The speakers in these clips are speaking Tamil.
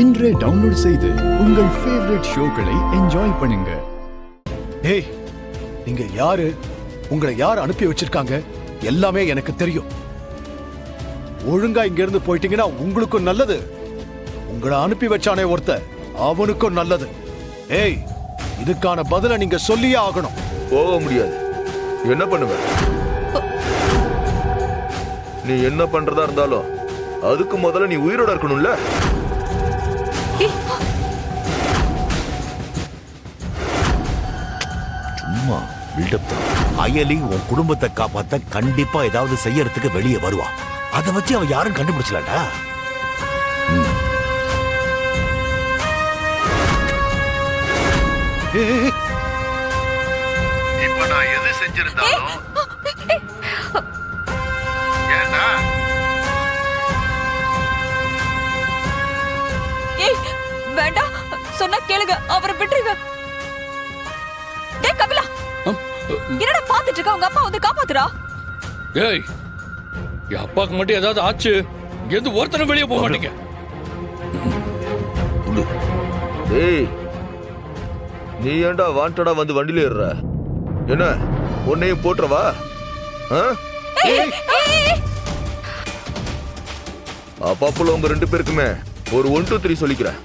இன்றே டவுன்லோட் செய்து உங்கள் ஃபேவரட் ஷோக்களை என்ஜாய் பண்ணுங்க. ஏய், நீங்க யாரு? உங்களை யார் அனுப்பி வச்சிருக்காங்க? எல்லாமே எனக்கு தெரியும். ஒழுங்கா இங்க இருந்து போயிட்டீங்கன்னா உங்களுக்கும் நல்லது, உங்களை அனுப்பி வச்சானே ஒருத்த அவனுக்கும் நல்லது. ஏய், இதுக்கான பதில நீங்க சொல்லியே ஆகணும். போக முடியாது. என்ன பண்ணுவ? நீ என்ன பண்றதா இருந்தாலும் அதுக்கு முதல்ல நீ உயிரோட இருக்கணும்ல. சும்மா பில்டப் தான். அயலி உன் குடும்பத்தை காப்பாத்த கண்டிப்பா ஏதாவது செய்யறதுக்கு வெளியே வருவான். அதை வச்சு அவன் யாரும் கண்டுபிடிச்சலாண்டா. இப்ப நான் எது செஞ்சிருந்தாலும் ஏண்டா? ஏய், வேண்டாம், சொன்னா கேளுங்க, அவரை விட்டுருங்க. டேய் கபிலா, என்னடா பாத்துட்டு இருக்க? உங்க அப்பா வந்து காப்பாத்துறா. ஏய், என் அப்பாக்கு மட்டும் ஏதாவது ஆச்சு, எது ஒருத்தனும் வெளியே போக மாட்டீங்க. ஏய், நீ ஏண்டா வாண்டடா வந்து வண்டியில ஏறுற? என்ன உன்னையும் போட்டுறவா? அப்பாப்புல உங்க ரெண்டு பேருக்குமே ஒரு 1 2 3 சொல்லிக்கிறேன்.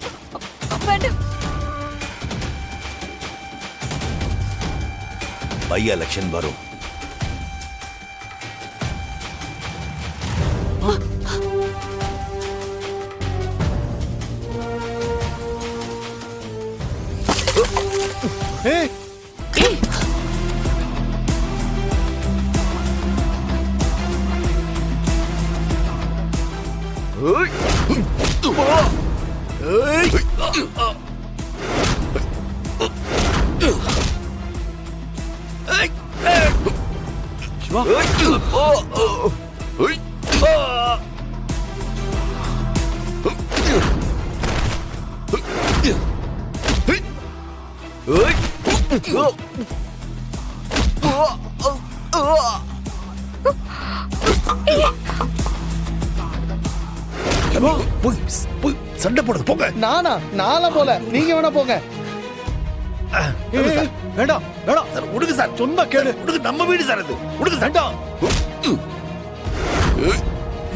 பை எலெக்ஷன் வரும். ஏய், சண்டை போடுறது போங்க. நானா போல, நீங்க வேணா போங்க. வேண்டாம் வேண்டாம் சார் உடுங்க சார், சொன்னா கேளு. உடுங்க, நம்ம வீடு சார் இது. உடுங்க சார். வேண்டாம்.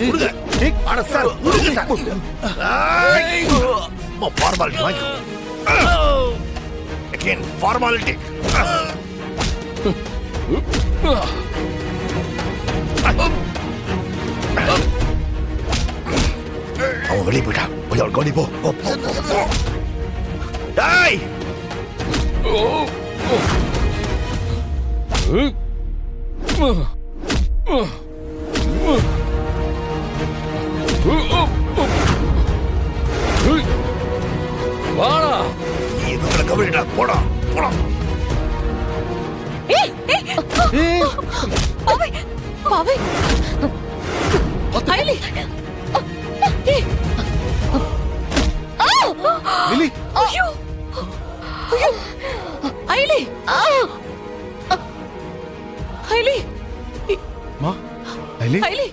உடுங்க. ஆனா சார் உடுங்க சார். ஃபார்மாலிட்டி வாங்கி. Again formality. அவன் வெளியே போயிட்டான். போய் அவள் கவனி போ. டேய், வாடா, இதுல கவனிடா. போடா போடா. பாவை, பாவை, அயலி. லிலி, ஐயோ, ஐயோ, அயலி, அயலி, மா, லிலி, அயலி.